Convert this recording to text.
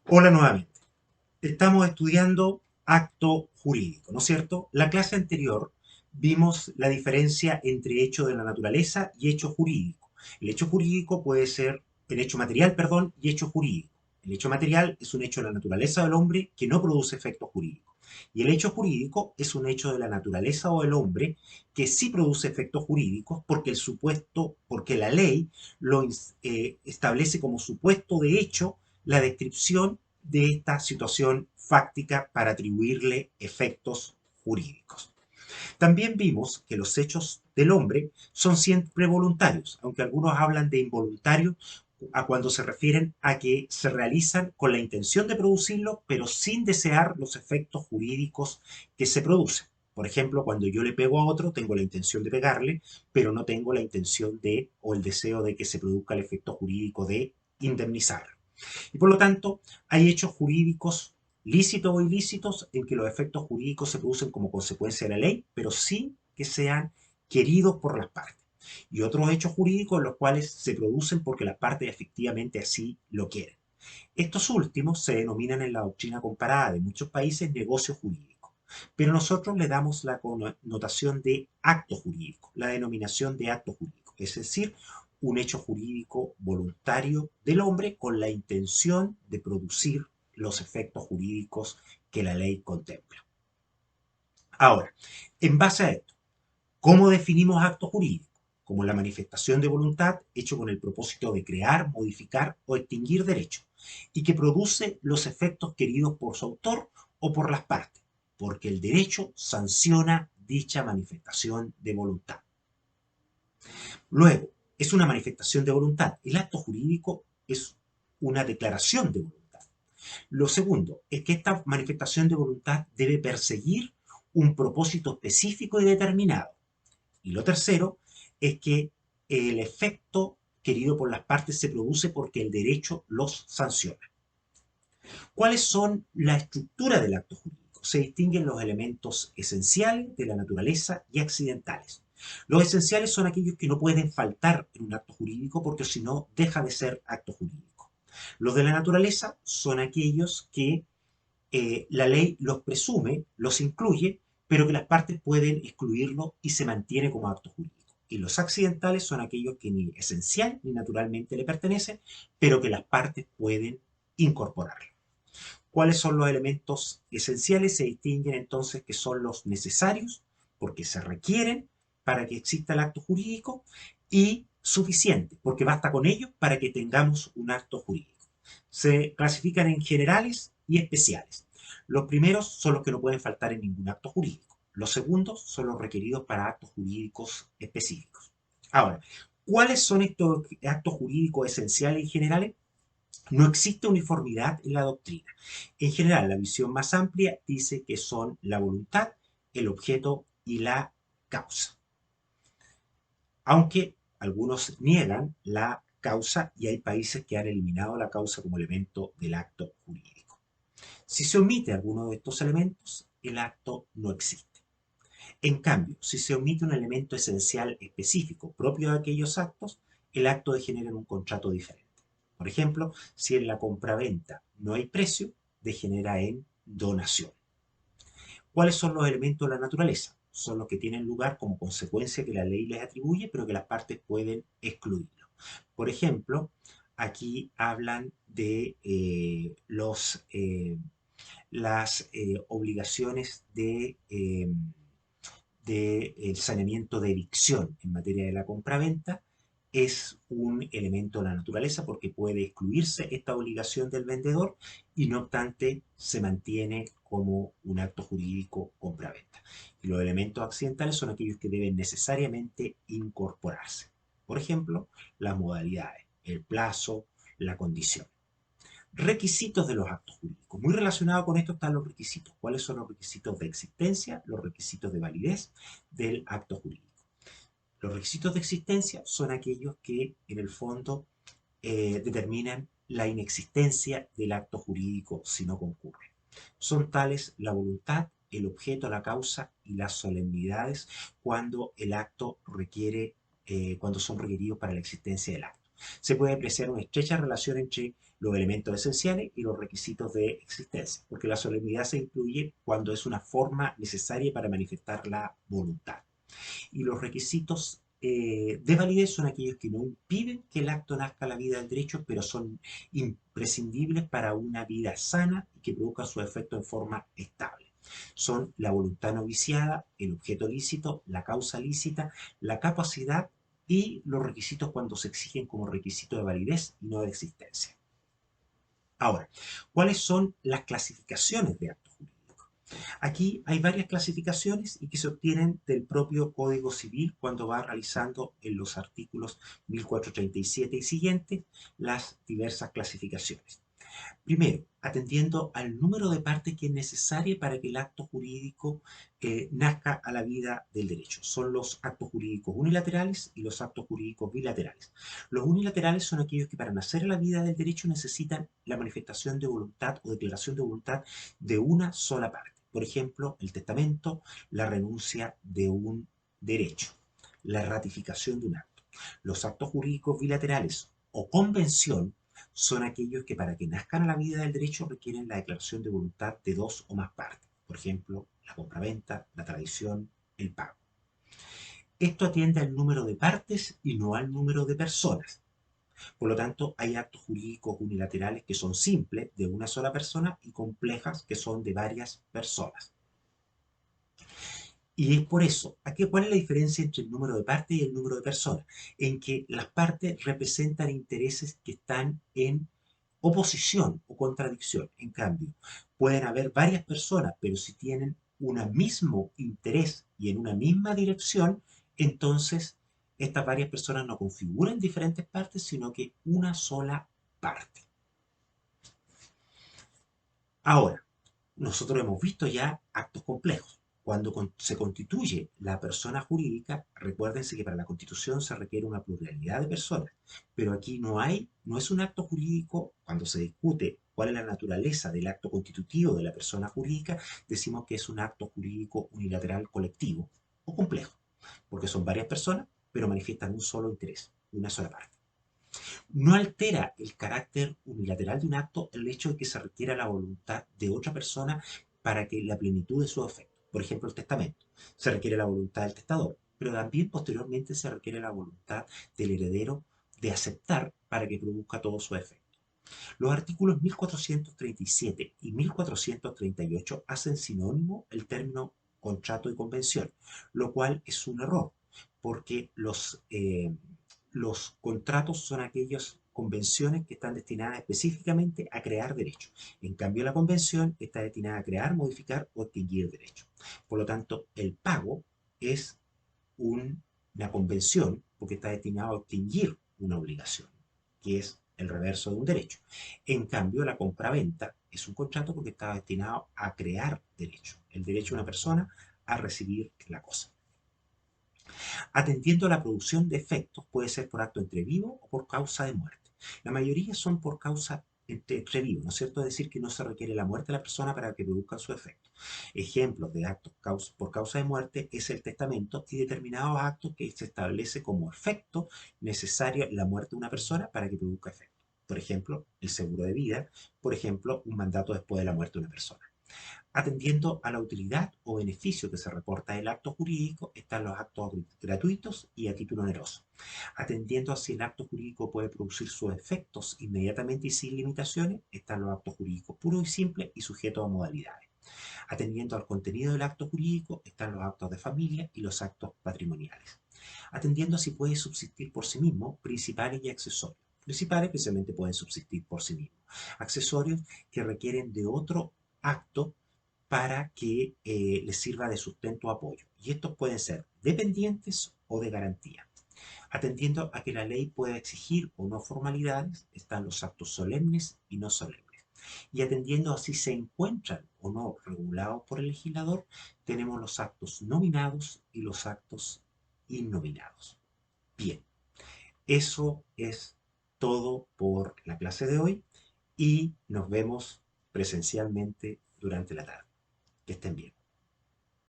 Hola nuevamente. Estamos estudiando acto jurídico, ¿no es cierto? La clase anterior vimos la diferencia entre hecho de la naturaleza y hecho jurídico. El hecho jurídico puede ser el hecho material, perdón, y hecho jurídico. El hecho material es un hecho de la naturaleza del hombre que no produce efectos jurídicos. Y el hecho jurídico es un hecho de la naturaleza o del hombre que sí produce efectos jurídicos porque el supuesto, porque la ley lo establece como supuesto de hecho la descripción de esta situación fáctica para atribuirle efectos jurídicos. También vimos que los hechos del hombre son siempre voluntarios, aunque algunos hablan de involuntarios a cuando se refieren a que se realizan con la intención de producirlo, pero sin desear los efectos jurídicos que se producen. Por ejemplo, cuando yo le pego a otro, tengo la intención de pegarle, pero no tengo la intención de o el deseo de que se produzca el efecto jurídico de indemnizarlo. Y por lo tanto, hay hechos jurídicos lícitos o ilícitos en que los efectos jurídicos se producen como consecuencia de la ley, pero sin que sean queridos por las partes. Y otros hechos jurídicos en los cuales se producen porque las partes efectivamente así lo quieren. Estos últimos se denominan en la doctrina comparada de muchos países negocios jurídicos, pero nosotros le damos la connotación de acto jurídico, la denominación de acto jurídico, es decir, un hecho jurídico voluntario del hombre con la intención de producir los efectos jurídicos que la ley contempla. Ahora, en base a esto, ¿cómo definimos acto jurídico? Como la manifestación de voluntad hecho con el propósito de crear, modificar o extinguir derechos y que produce los efectos queridos por su autor o por las partes, porque el derecho sanciona dicha manifestación de voluntad. Luego, es una manifestación de voluntad. El acto jurídico es una declaración de voluntad. Lo segundo es que esta manifestación de voluntad debe perseguir un propósito específico y determinado. Y lo tercero es que el efecto querido por las partes se produce porque el derecho los sanciona. ¿Cuáles son la estructura del acto jurídico? Se distinguen los elementos esenciales de la naturaleza y accidentales. Los esenciales son aquellos que no pueden faltar en un acto jurídico porque si no deja de ser acto jurídico. Los de la naturaleza son aquellos que la ley los presume, los incluye, pero que las partes pueden excluirlo y se mantiene como acto jurídico. Y los accidentales son aquellos que ni esencial ni naturalmente le pertenecen, pero que las partes pueden incorporarlo. ¿Cuáles son los elementos esenciales? Se distinguen entonces que son los necesarios, porque se requieren para que exista el acto jurídico, y suficientes, porque basta con ello para que tengamos un acto jurídico. Se clasifican en generales y especiales. Los primeros son los que no pueden faltar en ningún acto jurídico. Los segundos son los requeridos para actos jurídicos específicos. Ahora, ¿cuáles son estos actos jurídicos esenciales y generales? No existe uniformidad en la doctrina. En general, la visión más amplia dice que son la voluntad, el objeto y la causa. Aunque algunos niegan la causa y hay países que han eliminado la causa como elemento del acto jurídico. Si se omite alguno de estos elementos, el acto no existe. En cambio, si se omite un elemento esencial específico propio de aquellos actos, el acto degenera en un contrato diferente. Por ejemplo, si en la compraventa no hay precio, degenera en donación. ¿Cuáles son los elementos de la naturaleza? Son los que tienen lugar como consecuencia que la ley les atribuye, pero que las partes pueden excluirlo. Por ejemplo, aquí hablan de las obligaciones de saneamiento de evicción en materia de la compraventa. Es un elemento de la naturaleza porque puede excluirse esta obligación del vendedor y no obstante se mantiene como un acto jurídico compraventa. Y los elementos accidentales son aquellos que deben necesariamente incorporarse. Por ejemplo, las modalidades, el plazo, la condición. Requisitos de los actos jurídicos. Muy relacionado con esto están los requisitos. ¿Cuáles son los requisitos de existencia? Los requisitos de validez del acto jurídico. Los requisitos de existencia son aquellos que en el fondo determinan la inexistencia del acto jurídico si no concurre. Son tales la voluntad, el objeto, la causa y las solemnidades cuando el acto requiere, cuando son requeridos para la existencia del acto. Se puede apreciar una estrecha relación entre los elementos esenciales y los requisitos de existencia, porque la solemnidad se incluye cuando es una forma necesaria para manifestar la voluntad. Y los requisitos de validez son aquellos que no impiden que el acto nazca a la vida del derecho, pero son imprescindibles para una vida sana y que produzca su efecto en forma estable. Son la voluntad no viciada, el objeto lícito, la causa lícita, la capacidad y los requisitos cuando se exigen como requisito de validez y no de existencia. Ahora, ¿cuáles son las clasificaciones de actos jurídicos? Aquí hay varias clasificaciones y que se obtienen del propio Código Civil cuando va realizando en los artículos 1437 y siguientes las diversas clasificaciones. Primero, atendiendo al número de partes que es necesaria para que el acto jurídico nazca a la vida del derecho. Son los actos jurídicos unilaterales y los actos jurídicos bilaterales. Los unilaterales son aquellos que para nacer a la vida del derecho necesitan la manifestación de voluntad o declaración de voluntad de una sola parte. Por ejemplo, el testamento, la renuncia de un derecho, la ratificación de un acto. Los actos jurídicos bilaterales o convención son aquellos que para que nazcan a la vida del derecho requieren la declaración de voluntad de dos o más partes. Por ejemplo, la compraventa, la tradición, el pago. Esto atiende al número de partes y no al número de personas. Por lo tanto, hay actos jurídicos unilaterales que son simples, de una sola persona, y complejas, que son de varias personas. Y es por eso, ¿cuál es la diferencia entre el número de partes y el número de personas? En que las partes representan intereses que están en oposición o contradicción. En cambio, pueden haber varias personas, pero si tienen un mismo interés y en una misma dirección, entonces estas varias personas no configuran diferentes partes, sino que una sola parte. Ahora, nosotros hemos visto ya actos complejos. Cuando se constituye la persona jurídica, recuérdense que para la constitución se requiere una pluralidad de personas, pero aquí no es un acto jurídico. Cuando se discute cuál es la naturaleza del acto constitutivo de la persona jurídica, decimos que es un acto jurídico unilateral colectivo o complejo, porque son varias personas, pero manifiestan un solo interés, una sola parte. No altera el carácter unilateral de un acto el hecho de que se requiera la voluntad de otra persona para que la plenitud de su efecto. Por ejemplo, el testamento. Se requiere la voluntad del testador, pero también posteriormente se requiere la voluntad del heredero de aceptar para que produzca todo su efecto. Los artículos 1437 y 1438 hacen sinónimo el término contrato y convención, lo cual es un error, porque los contratos son aquellas convenciones que están destinadas específicamente a crear derechos. En cambio, la convención está destinada a crear, modificar o extinguir derechos. Por lo tanto, el pago es una convención porque está destinado a extinguir una obligación, que es el reverso de un derecho. En cambio, la compraventa es un contrato porque está destinado a crear derecho, el derecho de una persona a recibir la cosa. Atendiendo a la producción de efectos, puede ser por acto entre vivo o por causa de muerte. La mayoría son por causa entre vivo, ¿no es cierto? Es decir, que no se requiere la muerte de la persona para que produzcan su efecto. Ejemplos de actos por causa de muerte es el testamento y determinados actos que se establece como efecto necesario la muerte de una persona para que produzca efecto. Por ejemplo, el seguro de vida, por ejemplo, un mandato después de la muerte de una persona. Atendiendo a la utilidad o beneficio que se reporta del acto jurídico, están los actos gratuitos y a título oneroso. Atendiendo a si el acto jurídico puede producir sus efectos inmediatamente y sin limitaciones, están los actos jurídicos puros y simples y sujetos a modalidades. Atendiendo al contenido del acto jurídico, están los actos de familia y los actos patrimoniales. Atendiendo a si puede subsistir por sí mismo, principales y accesorios. Principales precisamente pueden subsistir por sí mismos. Accesorios que requieren de otro acto para que les sirva de sustento o apoyo. Y estos pueden ser dependientes o de garantía. Atendiendo a que la ley pueda exigir o no formalidades, están los actos solemnes y no solemnes. Y atendiendo a si se encuentran o no regulados por el legislador, tenemos los actos nominados y los actos innominados. Bien, eso es todo por la clase de hoy y nos vemos presencialmente durante la tarde. Que estén bien.